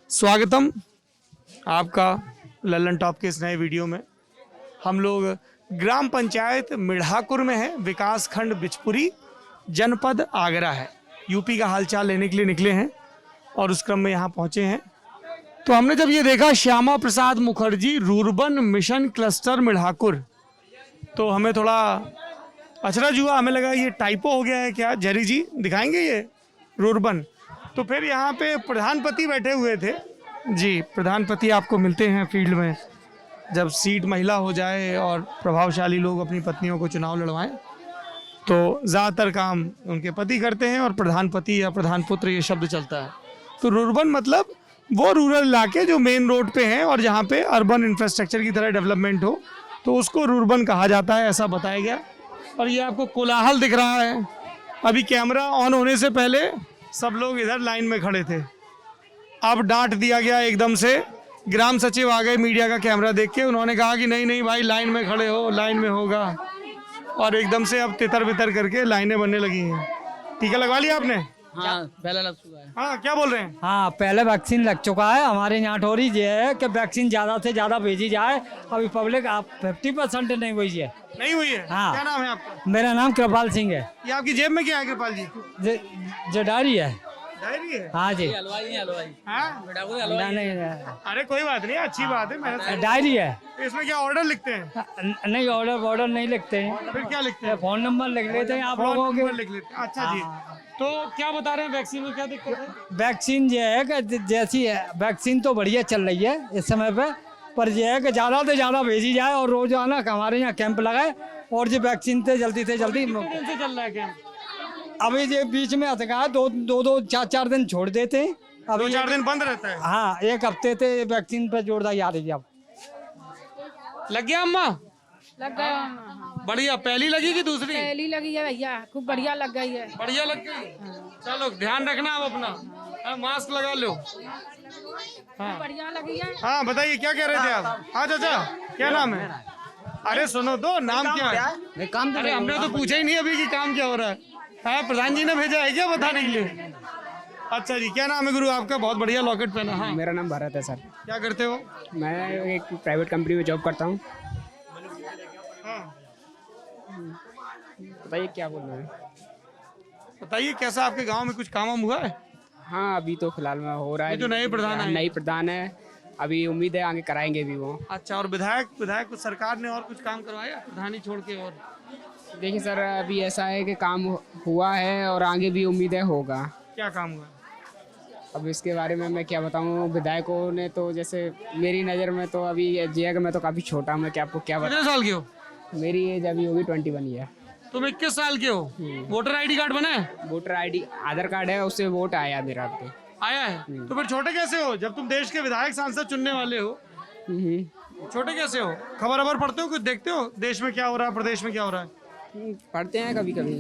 स्वागतम आपका लल्लन टॉप के इस नए वीडियो में। हम लोग ग्राम पंचायत मिढ़ाकुर में हैं, विकास खंड बिचपुरी, जनपद आगरा है। यूपी का हालचाल लेने के लिए निकले हैं और उस क्रम में यहाँ पहुँचे हैं तो हमने जब ये देखा Shyama Prasad Mukherjee rurban mission cluster Midhakur, तो हमें थोड़ा अचरज हुआ। हमें लगा ये टाइपो हो गया है क्या, जरी जी दिखाएंगे ये रूरबन। तो फिर यहाँ पे प्रधानपति बैठे हुए थे जी। प्रधानपति आपको मिलते हैं फील्ड में जब सीट महिला हो जाए और प्रभावशाली लोग अपनी पत्नियों को चुनाव लड़वाएं, तो ज़्यादातर काम उनके पति करते हैं और प्रधानपति या प्रधानपुत्र ये शब्द चलता है। तो रूरबन मतलब वो रूरल इलाके जो मेन रोड पे हैं और जहाँ पे अर्बन इंफ्रास्ट्रक्चर की तरह डेवलपमेंट हो, तो उसको रूरबन कहा जाता है, ऐसा बताया गया। और ये आपको कोलाहल दिख रहा है। अभी कैमरा ऑन होने से पहले सब लोग इधर लाइन में खड़े थे, अब डांट दिया गया एकदम से। ग्राम सचिव आ गए मीडिया का कैमरा देख के, उन्होंने कहा कि नहीं नहीं भाई लाइन में खड़े हो, लाइन में होगा। और एकदम से अब तितर बितर करके लाइनें बनने लगी हैं। टीका लगवा लिया आपने? हाँ, पहले लग चुका है। हाँ, क्या बोल रहे हैं? हाँ, पहले वैक्सीन लग चुका है। हमारे यहाँ ठोरी ये है कि वैक्सीन ज़्यादा से ज़्यादा भेजी जाए। अभी पब्लिक आप 50% नहीं हुई है। नहीं हुई है? हाँ। क्या नाम है आपका? मेरा नाम कृपाल सिंह है। ये आपकी जेब में क्या है कृपाल जी? जो डायरी है। डायरी है? हाँ जी। हाँ? नहीं, अरे कोई बात नहीं, अच्छी बात है। मेहनत। डायरी है। इसमें क्या ऑर्डर लिखते हैं? नहीं, ऑर्डर नहीं लिखते हैं। फिर क्या लिखते हैं? फोन नंबर लिख लेते हैं आप लोगों के। लिख लेते हैं। अच्छा जी, तो क्या बता रहे हैं वैक्सीन में क्या दिक्कत है? वैक्सीन ये है कि जैसी है वैक्सीन तो बढ़िया चल रही है इस समय पे, पर यह है कि ज़्यादा से ज़्यादा भेजी जाए और रोजाना हमारे यहाँ कैंप लगाए और जो वैक्सीन से जल्दी से चल रहा है कैंप? अभी ये बीच में आता है दो 4 दिन छोड़ देते हैं। अभी 2-4 दिन बंद रहता है। हाँ, 1 हफ्ते से वैक्सीन पे जोरदार आ रही है। अब लग गया अम्मा? लग गया। बढ़िया। पहली लगी कि दूसरी? पहली लगी है भैया, खूब बढ़िया लग गई है। बढ़िया लग गई। चलो ध्यान रखना आप अपना, मास्क लगा लो। हाँ बढ़िया लगी है। हाँ, बताइए क्या कह रहे थे आप? हाँ चाचा, क्या नाम है? अरे सुनो तो, नाम क्या है? काम अरे हमने तो पूछा ही नहीं अभी कि काम क्या हो रहा है। हाँ, प्रधान जी ने भेजा है क्या बताने के लिए? अच्छा जी, क्या नाम है गुरु आपका? बहुत बढ़िया लॉकेट पहना। हाँ, मेरा नाम भारत है सर। क्या करते हो? मैं एक प्राइवेट कंपनी में जॉब करता हूँ। हाँ, बताइए क्या बोल रहे हैं? बताइए कैसा आपके गांव में कुछ काम वाम हुआ है? हाँ, अभी तो फिलहाल में हो रहा है। ये जो नए प्रधान आए हैं। नई प्रधान है, अभी उम्मीद है आगे कराएंगे भी वो। अच्छा, और विधायक कुछ सरकार ने और कुछ काम करवाया प्रधानी छोड़ के? और देखिए सर, अभी ऐसा है कि काम हुआ है और आगे भी उम्मीद है होगा। क्या काम हुआ? अब इसके बारे में मैं क्या बताऊँ। विधायकों ने तो जैसे मेरी नज़र में तो अभी जे मैं तो काफ़ी छोटा हूँ, मैं क्या आपको क्या कितने बताऊँ। साल के हो? मेरी एज अभी होगी 21 ईयर। तुम 21 साल के हो? वोटर आईडी कार्ड बना है? वोटर आईडी आधार कार्ड है, उससे वोट आया मेरा पे। आया है? तो फिर छोटे कैसे हो जब तुम देश के विधायक सांसद चुनने वाले हो? छोटे कैसे हो? खबर पढ़ते हो, कुछ देखते हो देश में क्या हो रहा है, प्रदेश में क्या हो रहा है? पढ़ते हैं कभी कभी,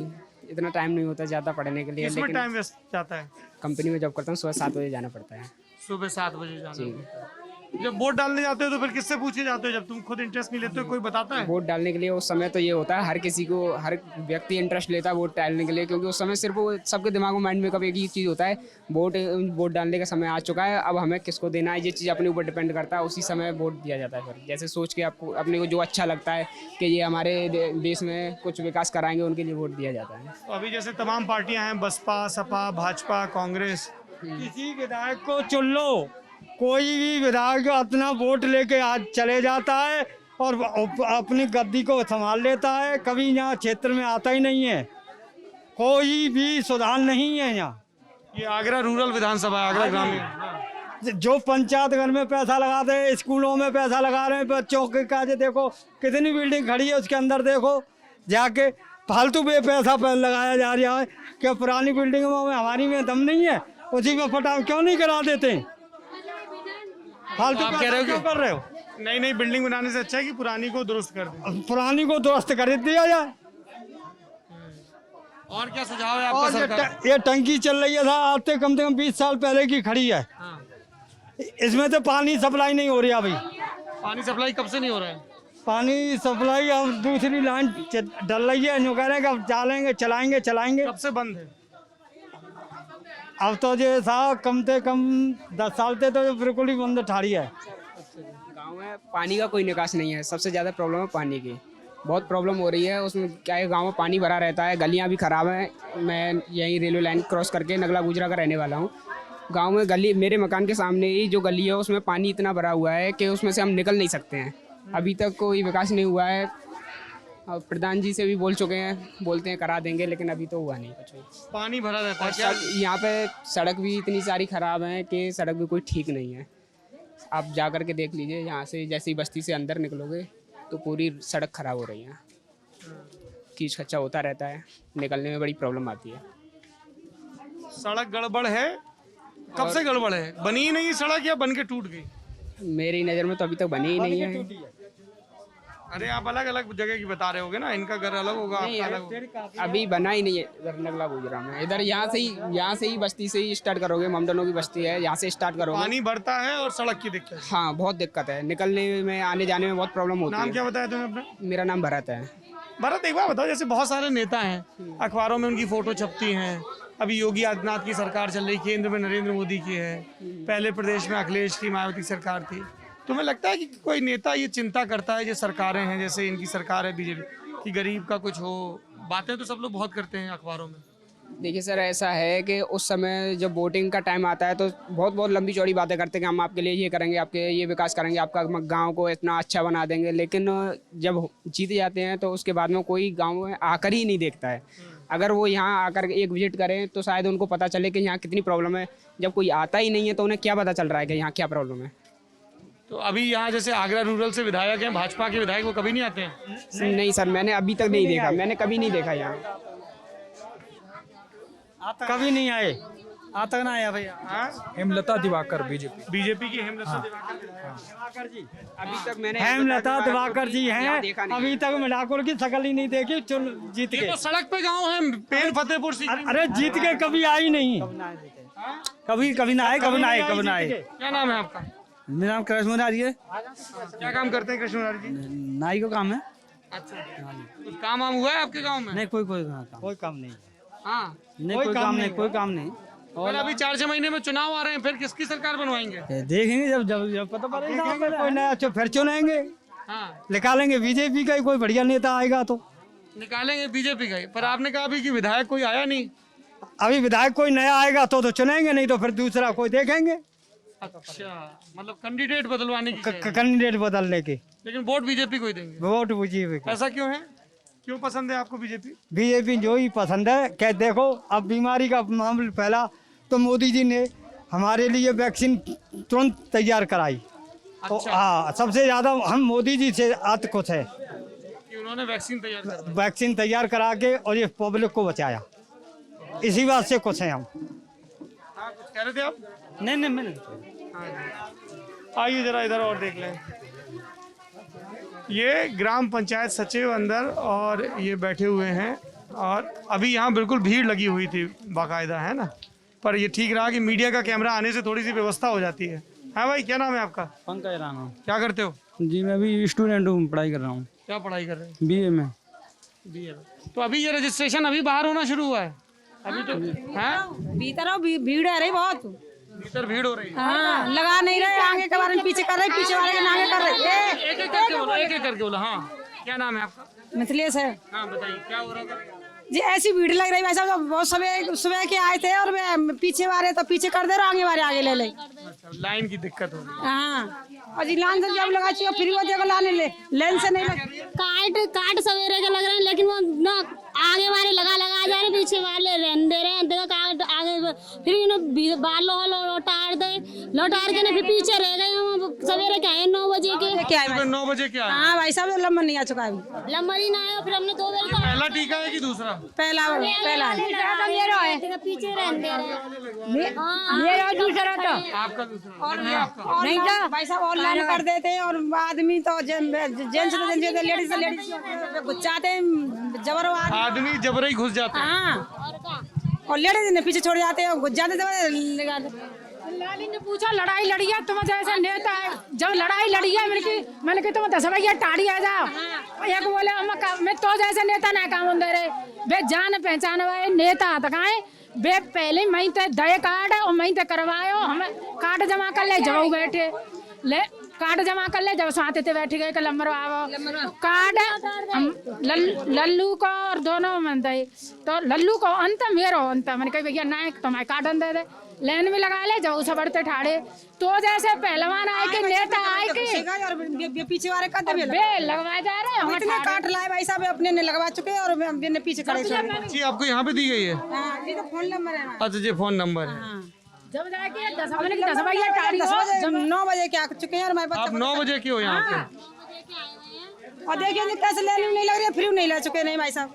इतना टाइम नहीं होता ज़्यादा पढ़ने के लिए। इसमें लेकिन टाइम वेस्ट जाता है। कंपनी में जॉब करता हूँ, सुबह 7 बजे जाना पड़ता है। सुबह 7 बजे जाना जी। होता है। जब वोट डालने जाते हो तो फिर किससे पूछ के जाते हो जब तुम खुद इंटरेस्ट नहीं लेते हो? कोई बताता है? वोट डालने के लिए उस समय तो ये होता है, हर किसी को, हर व्यक्ति इंटरेस्ट लेता है वोट डालने के लिए, क्योंकि उस समय सिर्फ वो सबके दिमाग में माइंड में कभी एक ही चीज़ होता है, वोट डालने का समय आ चुका है, अब हमें किसको देना है, ये चीज़ अपने ऊपर डिपेंड करता है। उसी समय वोट दिया जाता है। फिर जैसे सोच के आपको अपने को जो अच्छा लगता है कि ये हमारे देश में कुछ विकास कराएंगे, उनके लिए वोट दिया जाता है। तो अभी जैसे तमाम पार्टियां हैं, बसपा, सपा, भाजपा, कांग्रेस, किसी विधायक को चुन लो, कोई भी विधायक अपना वोट लेके आज चले जाता है और अपनी गद्दी को संभाल लेता है, कभी यहाँ क्षेत्र में आता ही नहीं है, कोई भी सुधार नहीं है यहाँ। ये आगरा रूरल विधानसभा, आगरा ग्रामीण। जो पंचायत घर में पैसा लगाते हैं, स्कूलों में पैसा लगा रहे हैं, बच्चों के काजे देखो कितनी बिल्डिंग खड़ी है, उसके अंदर देखो जाके फालतू पे पैसा लगाया जा रहा है। क्या पुरानी बिल्डिंगों में हमारी में दम नहीं है, उसी में फटा क्यों नहीं करा देते? फालतू आप कह रहे हो क्यों कर रहे हो? नई बिल्डिंग बनाने से अच्छा है कि पुरानी को दुरुस्त कर दें? पुरानी को दुरुस्त कर दिया जाए। और क्या सुझाव है आपका और सरकार? ये टंकी चल रही है, आज से कम 20 साल पहले की खड़ी है। हाँ। इसमें तो पानी सप्लाई नहीं हो रही अभी। पानी सप्लाई कब से नहीं हो रहा है? पानी सप्लाई अब दूसरी लाइन डल रही है, जो कह रहे हैं कि अब चलाएंगे। कब से बंद है? अब तो जो साहब कम से कम 10 साल से तो बिल्कुल ही बंद ठाड़ी है। गांव में पानी का कोई निकास नहीं है, सबसे ज़्यादा प्रॉब्लम है पानी की, बहुत प्रॉब्लम हो रही है। उसमें क्या है, गांव में पानी भरा रहता है, गलियां भी ख़राब हैं। मैं यहीं रेलवे लाइन क्रॉस करके नगला गुजरा का रहने वाला हूँ। गांव में गली, मेरे मकान के सामने ही जो गली है उसमें पानी इतना भरा हुआ है कि उसमें से हम निकल नहीं सकते हैं। अभी तक कोई विकास नहीं हुआ है। और प्रधान जी से भी बोल चुके हैं, बोलते हैं करा देंगे, लेकिन अभी तो हुआ नहीं कुछ भी। पानी भरा रहता है और क्या? यहाँ पे सड़क भी इतनी सारी ख़राब है कि सड़क भी कोई ठीक नहीं है। आप जा कर के देख लीजिए, यहाँ से जैसे ही बस्ती से अंदर निकलोगे तो पूरी सड़क ख़राब हो रही है, कीच खच्चा होता रहता है, निकलने में बड़ी प्रॉब्लम आती है। सड़क गड़बड़ है, कब से गड़बड़ है? बनी ही नहीं सड़क या बन के टूट गई? मेरी नज़र में तो अभी तक बनी ही नहीं है। अरे आप अलग अलग जगह की बता रहे होगे ना, इनका घर अलग होगा, आपका अलग होगा। अभी बना ही नहीं है इधर नगला गुजरा में। इधर यहाँ से ही बस्ती से ही स्टार्ट करोगे, ममदनों की बस्ती है, यहाँ से स्टार्ट करोगे। पानी भरता है और सड़क की दिक्कत है। हाँ, बहुत दिक्कत है, निकलने में आने जाने में बहुत प्रॉब्लम होती नाम है। क्या बताया तुमने अपना? मेरा नाम भरत है। भरत, एक बार बताओ, जैसे बहुत सारे नेता हैं, अखबारों में उनकी फोटो छपती हैं। अभी योगी आदित्यनाथ की सरकार चल रही, केंद्र में नरेंद्र मोदी की है, पहले प्रदेश में अखिलेश की, मायावती सरकार थी। तुम्हें लगता है कि कोई नेता ये चिंता करता है, जो सरकारें हैं जैसे इनकी सरकार है बीजेपी, कि गरीब का कुछ हो? बातें तो सब लोग बहुत करते हैं अखबारों में। देखिए सर, ऐसा है कि उस समय जब वोटिंग का टाइम आता है तो बहुत लंबी चौड़ी बातें करते हैं कि हम आपके लिए ये करेंगे, आपके ये विकास करेंगे, आपका गांव को इतना अच्छा बना देंगे। लेकिन जब जीत जाते हैं तो उसके बाद में कोई गांव में आकर ही नहीं देखता है। अगर वो यहाँ आकर एक विजिट करें तो शायद उनको पता चले कि यहाँ कितनी प्रॉब्लम है। जब कोई आता ही नहीं है तो उन्हें क्या पता चल रहा है कि यहाँ क्या प्रॉब्लम है। तो अभी यहाँ जैसे आगरा रूरल से विधायक हैं, भाजपा के विधायक, वो कभी नहीं आते हैं? नहीं सर, मैंने अभी तक नहीं देखा, मैंने कभी नहीं देखा यहाँ। कभी नहीं आए, आज तक ना आया भैया। हेमलता दिवाकर बीजेपी की हेमलता दिवाकर जी। अभी तक मैंने हेमलता दिवाकर जी हैं, देखा नहीं। अभी तक ठाकुर की शकल ही नहीं देखी। जीत ये के तो सड़क पे गांव है, पेन फतेहपुर सीकरी। अरे जीत के कभी आई नहीं, कभी ना आए। क्या नाम है आपका? मेरा नाम कृष्ण मुरारी है। क्या काम करते हैं कृष्ण मुरारी जी? नाई का काम है। अच्छा, कुछ काम वाम हुआ है आपके गांव में? नहीं, कोई काम नहीं। हाँ, कोई काम नहीं। और अभी 4-6 महीने में चुनाव आ रहे हैं, फिर किसकी सरकार बनवाएंगे? देखेंगे जब पता पड़ेगा, कोई नया फिर चुनेंगे, हाँ, निकालेंगे बीजेपी का ही कोई बढ़िया नेता आएगा तो निकालेंगे बीजेपी का ही। पर आपने कहा अभी कि विधायक कोई आया नहीं। अभी विधायक कोई नया आएगा तो चुनेंगे, नहीं तो फिर दूसरा कोई देखेंगे। अच्छा, मतलब कैंडिडेट बदलवाने की कैंडिडेट बदलने के, लेकिन वोट बीजेपी को ही देंगे। वोट बीजेपी को। ऐसा क्यों है? क्यों पसंद है आपको बीजेपी? बीजेपी जो ही पसंद है। क्या देखो, अब बीमारी का मामला फैला तो मोदी जी ने हमारे लिए वैक्सीन तुरंत तैयार कराई। तो हाँ, सबसे ज़्यादा हम मोदी जी से अत खुश है कि उन्होंने वैक्सीन तैयार करा के और ये पब्लिक को बचाया। इसी बात से खुश हैं हम। हाँ, कुछ कह रहे थे आप? नहीं मैंने आइए जरा इधर और देख लें। ये ग्राम पंचायत सचिव अंदर और ये बैठे हुए हैं, और अभी यहाँ बिल्कुल भीड़ लगी हुई थी बाकायदा, है ना? पर ये ठीक रहा कि मीडिया का कैमरा आने से थोड़ी सी व्यवस्था हो जाती है। हाँ भाई, क्या नाम है आपका? पंकज राणा क्या करते हो? जी, मैं अभी स्टूडेंट हूँ, पढ़ाई कर रहा हूँ। क्या पढ़ाई कर रहे हैं? बीए में। बीए। तो अभी ये रजिस्ट्रेशन अभी बाहर होना शुरू हुआ है अभी तो? हैं? भीतर भीड़ है रही बहुत, भीतर भीड़ हो रही है। हाँ, लगा नहीं रहे, आगे के बारे में पीछे कर रहे, पीछे वाले के आगे कर रहे। एक एक करके बोलो। हाँ, क्या नाम है आपका? मिथिलेश है। हाँ, बताइए क्या हो रहा था? जी ऐसी भीड़ लग रही भाई साहब, बहुत सुबह के आए थे और पीछे वाले तो पीछे कर दे, और आगे वाले आगे ले ले। अच्छा, लाइन की दिक्कत हो रही है। हाँ, और जी लाइन से जब लगा चाहिए फिर वो देखो लाने लेन से नहीं लग। काट सवेरे के लग रहे हैं, लेकिन वो ना आगे वाले लगा जा रहे, पीछे वाले रहने दे रहे हैं। देखो काट आगे, फिर बाल लौटार के ना फिर पीछे रह गए। सवेरे क्या है 9 बजे के, क्या है 9 बजे क्या है? हाँ भाई साहब, लंबा नहीं आ चुका है, लंबा ही ना आया। फिर हमने 2 बजे पहला टीका है कि दूसरा? पहला है। पीछे रहने दे रहे हैं। मेरा दूसरा तो आपका दूसरा आपका नहीं था भाई साहब, ऑनलाइन कर देते और आदमी तो जेंट्स लेडीज गुच्चाते जबर, आदमी जबरे ही घुस जाते हैं। हाँ, और लेडीज ने पीछे छोड़ जाते हैं, गुच्चाते जबर लगा दे। लाली ने पूछा लड़ाई लड़ी है तुम जैसे नेता है, जब लड़ाई लड़ी है मैंने कि तुम 10 भैया टाड़ी आ जाओ। एक बोले मैं तो जैसे नेता ना काम दे रहे वे जान पहचान वाले नेता तकाए वे पहले मई ते दे कार्ड और मई ते करवायो हम कार्ड जमा कर ले जाओ बैठे ले कार्ड जमा कर ले जब साथ थे बैठ गए लंबर आओ कार्ड लल्लू को और दोनों मन दे तो लल्लू को अंत मेरो अंत मैंने कही भैया ना तुम्हारे कार्ड दे दे लाइन में लगा ले जाओ सब बढ़ते ठाड़े तो जैसे पहलवान आए के नेता आए के पीछे वाले कदम लगवाए जा रहे हैं इतने काट लाए भाई साहब अपने ने लगवा चुके हैं और मैंने पीछे खड़े जी आपको यहाँ पे दी गई है? ये तो फोन नंबर है। अच्छा जी फोन नंबर है। जब जाके 10 भैया टाड़ी 9 बजे के आ चुके हैं और हमारे आप 9 बजे क्यों यहाँ पे? और देखिए कैसे लेने नहीं लग रही है, फ्री नहीं ले चुके नहीं भाई साहब।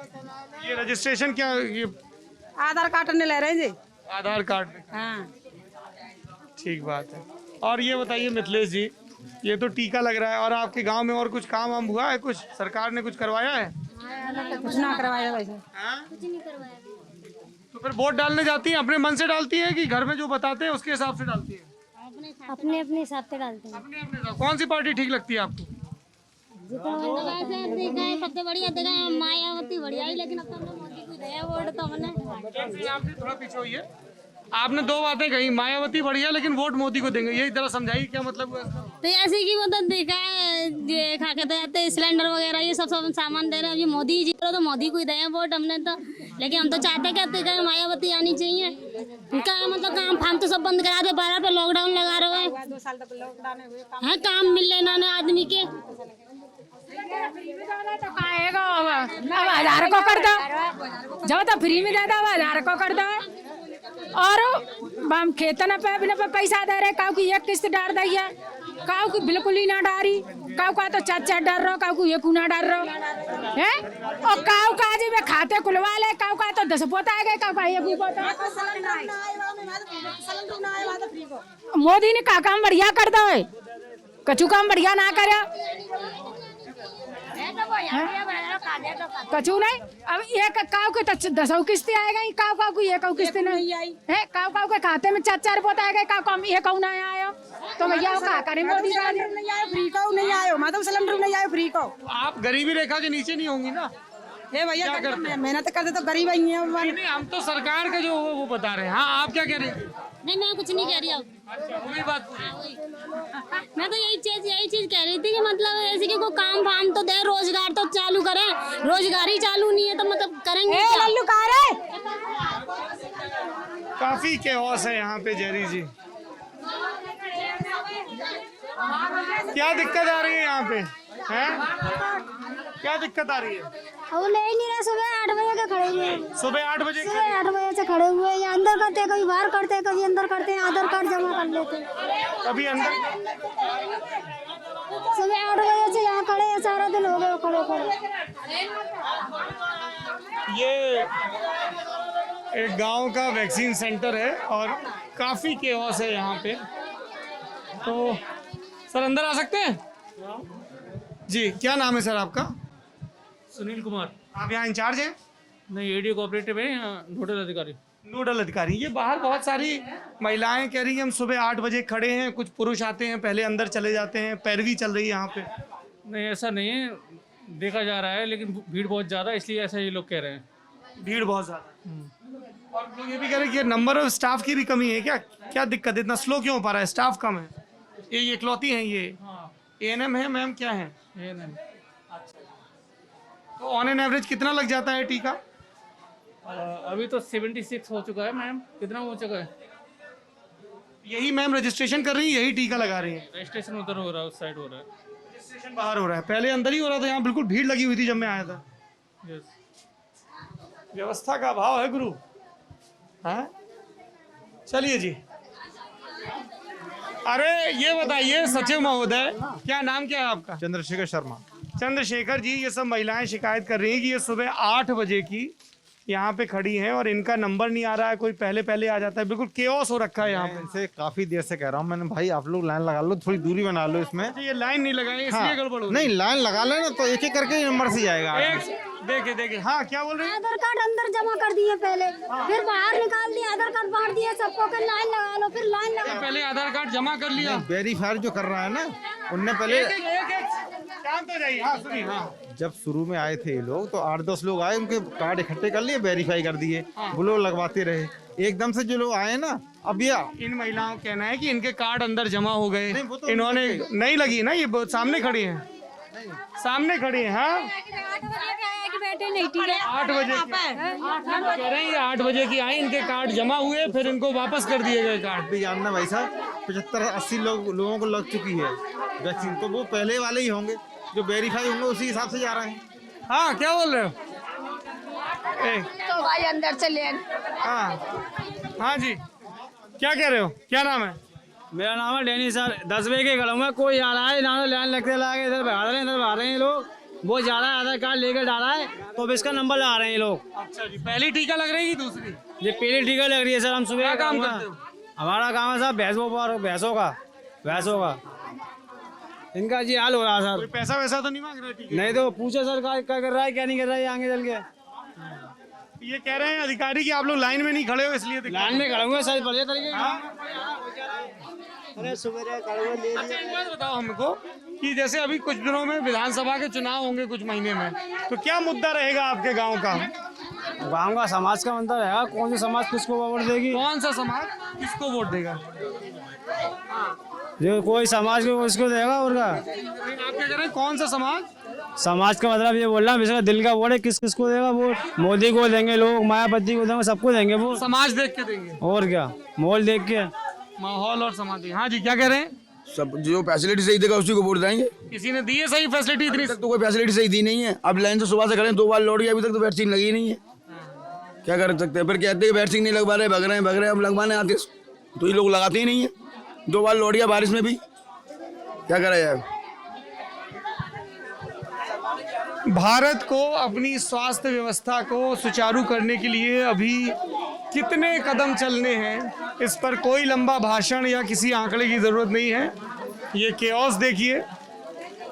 ये रजिस्ट्रेशन क्या ये आधार कार्ड ने ले रहे हैं जी। आधार कार्ड? हाँ ठीक बात है। और ये बताइए मिथिलेश जी, ये तो टीका लग रहा है और आपके गांव में और कुछ काम वाम हुआ है? कुछ सरकार ने कुछ करवाया है? कुछ ना करवाया भाई साहब। हाँ? तो फिर वोट डालने जाती हैं अपने मन से डालती हैं कि घर में जो बताते हैं उसके हिसाब से डालती हैं? अपने अपने हिसाब से डालते हैं। अपने अपने हिसाब। कौन सी पार्टी ठीक लगती है आपको? सबसे बढ़िया देखा मायावती बढ़िया ही, लेकिन अब तो हमने मोदी को दिया वोट तो हमने। आपने थोड़ा पीछे होइए। आपने 2 बातें कही, मायावती बढ़िया लेकिन वोट मोदी को देंगे, यही जरा समझाइए क्या मतलब हुआ इसका? तो ऐसे की मतलब देखा है ये खा के जाते सिलेंडर वगैरह ये सब सामान दे रहे हैं, ये मोदी जी तो मोदी को ही दिया वोट हमने तो। लेकिन हम तो चाहते क्या मायावती आनी चाहिए। उनका मतलब काम फार्म तो सब बंद करा दे, 12 पे लॉकडाउन लगा रहे हैं। 2 साल तक लॉकडाउन है काम मिल लेना ना आदमी के। तो खाएगा अब 1000 को कर दो, जब तो फ्री में देता 1000 को कर दो। और हम खेतन पे पैसा दे रहे, काउ की एक किस्त डाल दिया, काउ की बिल्कुल ही ना डारी, काउ का तो 4 डर रहो, काउ को एक ना डाल रहो है। और काउ का जी में खाते खुलवा ले, काउ का तो 10 पोता आ गए, काउ का एक भी पोता। मोदी ने का काम बढ़िया कर दो, कछु काम बढ़िया ना करे कछु नहीं। अब एक काउ के 10 किस्तें आएगा, काउ काउ को एक किस्त नहीं आई है, काउ काउ के खाते में 4 पोता आ गए, काउ काम एक ना आया तो भैया का करे मोदी का नहीं आया, फ्री को नहीं आयो, मतलब सिलेंडर नहीं आयो फ्री को। आप गरीबी रेखा के नीचे नहीं होंगी ना? ये भैया मेहनत करते तो गरीब ही है। नहीं हम तो सरकार का जो वो बता रहे हैं। हाँ आप क्या कह रहे हैं? नहीं मैं कुछ नहीं कह रही अब। वही बात। मैं तो यही चीज कह रही थी कि मतलब ऐसे कि कोई काम फाम तो दे, रोजगार तो चालू करें। रोजगार ही चालू नहीं है तो मतलब करेंगे क्या? लल्लू कहाँ रे? काफी केओस है यहाँ पे जेरी जी। क्या दिक्कत आ रही है यहाँ पे? हैं? क्या दिक्कत आ रही है? वो ले ही नहीं रहे, सुबह 8 बजे के खड़े हुए। सुबह 8 बजे? सुबह 8 बजे से खड़े हुए, या अंदर करते कभी बाहर करते कभी अंदर करते हैं, आधार कार्ड जमा कर लेते कभी अंदर। सुबह 8 बजे से यहाँ खड़े हैं, सारा दिन हो गए खड़े खड़े। ये एक गांव का वैक्सीन सेंटर है और काफी केओस है यहाँ पे। तो सर अंदर आ सकते हैं जी? क्या नाम है सर आपका? सुनील कुमार। आप यहाँ इंचार्ज हैं? नहीं एडीओ कोऑपरेटिव है, नोडल अधिकारी। नोडल अधिकारी। ये बाहर बहुत सारी महिलाएं कह रही हैं हम सुबह 8 बजे खड़े हैं, कुछ पुरुष आते हैं पहले अंदर चले जाते हैं, पैरवी चल रही है यहाँ पे। नहीं ऐसा नहीं है, देखा जा रहा है, लेकिन भीड़ बहुत ज़्यादा है इसलिए ऐसा ये लोग कह रहे हैं। भीड़ बहुत ज़्यादा। और लोग ये भी कह रहे हैं कि नंबर ऑफ स्टाफ की भी कमी है क्या? क्या दिक्कत है, इतना स्लो क्यों हो पा रहा है? स्टाफ कम है। ये इकलौती हैं ये? ANM है मैम? क्या है ANM? तो ऑन एन एवरेज कितना लग जाता है टीका? अभी तो 76 हो चुका है मैम। कितना हो चुका है? यही मैम रजिस्ट्रेशन कर रही है, यही टीका लगा रही है। रजिस्ट्रेशन उधर हो रहा है, उस साइड हो रहा है। रजिस्ट्रेशन बाहर हो रहा है, पहले अंदर ही हो रहा था। यहाँ बिल्कुल भीड़ लगी हुई थी जब मैं आया था। व्यवस्था का अभाव है गुरु। हाँ चलिए जी। अरे ये बताइए सचिव महोदय, क्या नाम क्या है आपका? चंद्रशेखर शर्मा। चंद्रशेखर जी, ये सब महिलाएं शिकायत कर रही हैं कि ये सुबह 8 बजे की यहाँ पे खड़ी हैं और इनका नंबर नहीं आ रहा है, कोई पहले आ जाता है, बिल्कुल केओस हो रखा है यहाँ पे। इनसे काफी देर से कह रहा हूँ मैंने, भाई आप लोग लाइन लगा लो, थोड़ी दूरी बना लो इसमें। ये लाइन नहीं लगाई इसलिए गड़बड़ हो रही है। नहीं लाइन लगा लेना तो एक एक करके नंबर से जाएगा। देखिए हाँ क्या बोल रहे हैं? आधार कार्ड अंदर जमा कर दिए पहले, फिर बाहर निकाल दिए, आधार कार्ड बांट दिए सबको, फिर लाइन लगा लो, फिर लाइन लगा। पहले आधार कार्ड जमा कर लिया, वेरीफाई जो कर रहा है ना, उनने पहले शांत हो जाइए। हाँ सुनिए। हाँ जब शुरू में आए थे ये लोग तो 8-10 लोग आए, उनके कार्ड इकट्ठे कर लिए, वेरीफाई कर दिए, वो लोग लगवाते रहे। एकदम से जो लोग आए ना, अब ये इन महिलाओं का कहना है कि इनके कार्ड अंदर जमा हो गए, नहीं, वो तो इन्होंने नहीं लगी ना, ये सामने खड़ी हैं, सामने खड़ी हैं। हाँ 8 बजे नहीं, ठीक है 8 बजे कह रहे हैं, ये 8 बजे की आई, इनके कार्ड जमा हुए, फिर इनको वापस कर दिए गए कार्ड। भी जानना भाई साहब, 75-80 लोगों को लग चुकी है वैक्सीन, तो वो पहले वाले ही होंगे जो वेरीफाई होंगे, उसी हिसाब से जा रहे हैं। हाँ क्या बोल रहे हो? तो भाई अंदर से ले। हाँ जी क्या कह रहे हो, क्या नाम है? मेरा नाम है डैनी सर। 10 बजे के खड़ा हूँ मैं, कोई आ रहा है ना, लाइन लगते लगे इधर भाग रहे हैं लोग, वो जा रहा है आधार कार्ड लेकर डाला है तो अब इसका नंबर लगा रहे हैं ये लोग। अच्छा जी, पहली टीका लग रही है कि दूसरी? ये पहली टीका लग रही है सर। हम सुबह क्या काम करते हो? हमारा काम है साहब भैंसों का इनका जी हाल हो रहा है सर। कोई पैसा वैसा तो नहीं मांग रहे टीके? नहीं तो पूछो सर क्या कर रहा है क्या नहीं कर रहा है आगे चल के। ये कह रहे हैं अधिकारी कि आप लोग लाइन में नहीं खड़े हो इसलिए लाइन में खड़े हुए सर बढ़िया तरीके। अरे सुबह अच्छा एक बात बताओ हमको कि जैसे अभी कुछ दिनों में विधानसभा के चुनाव होंगे कुछ महीने में, तो क्या मुद्दा रहेगा आपके गांव का? गाँव का समाज का मंत्र रहेगा, कौन सा समाज किसको वोट देगी, कौन सा समाज किसको वोट देगा? जो कोई समाज को उसको देगा। और आप क्या कह रहे हैं, कौन सा समाज का मतलब ये बोल रहा है इसका दिल का वोट है, किसको देगा वोट? मोदी को देंगे लोग, मायावती को देंगे, सबको देंगे वो। समाज देख के देंगे और क्या, माहौल देख के, माहौल और समाज। हाँ जी क्या कह रहे हैं? सब जो फैसिलिटी सही देगा उसी को वोट देंगे। किसी ने दी है सही फैसिलिटी? इतनी तक तो कोई फैसिलिटी सही दी नहीं है। अब लाइन से सुबह से खड़े 2 बार लौट गए, अभी तक तो वैक्सीन लगी नहीं है। क्या कर सकते हैं? फिर कहते हैं वैक्सीन नहीं लगवा रहे, भग रहे हैं। अब लगवाने आते तो ये लोग लगाते ही नहीं है। 2 बार लौट गया बारिश में भी, क्या करा जाए? भारत को अपनी स्वास्थ्य व्यवस्था को सुचारू करने के लिए अभी कितने कदम चलने हैं, इस पर कोई लंबा भाषण या किसी आंकड़े की ज़रूरत नहीं है। ये केओस देखिए,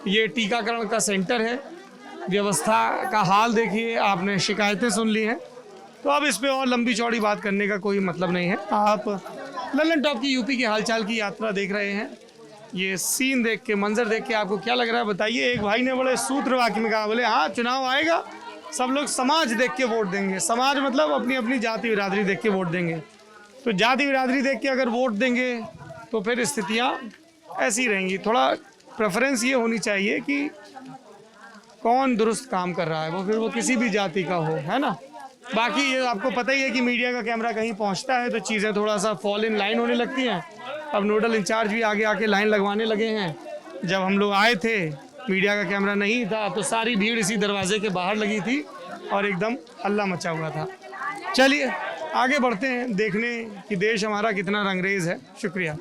ये टीकाकरण का सेंटर है, व्यवस्था का हाल देखिए, आपने शिकायतें सुन ली हैं, तो अब इस पे और लंबी चौड़ी बात करने का कोई मतलब नहीं है। आप लल्लन टॉप की यूपी के हालचाल की यात्रा देख रहे हैं। ये सीन देख के, मंजर देख के आपको क्या लग रहा है बताइए। एक भाई ने बड़े सूत्र वाक्य में कहा, बोले हाँ चुनाव आएगा सब लोग समाज देख के वोट देंगे। समाज मतलब अपनी अपनी जाति बिरादरी देख के वोट देंगे। तो जाति बिरादरी देख के अगर वोट देंगे तो फिर स्थितियाँ ऐसी रहेंगी। थोड़ा प्रेफरेंस ये होनी चाहिए कि कौन दुरुस्त काम कर रहा है, वो फिर वो किसी भी जाति का हो, है ना। बाकी ये आपको पता ही है कि मीडिया का कैमरा कहीं पहुंचता है तो चीज़ें थोड़ा सा फॉल इन लाइन होने लगती हैं। अब नोडल इंचार्ज भी आगे आके लाइन लगवाने लगे हैं। जब हम लोग आए थे मीडिया का कैमरा नहीं था तो सारी भीड़ इसी दरवाजे के बाहर लगी थी और एकदम हल्ला मचा हुआ था। चलिए आगे बढ़ते हैं देखने कि देश हमारा कितना रंगरेज है। शुक्रिया।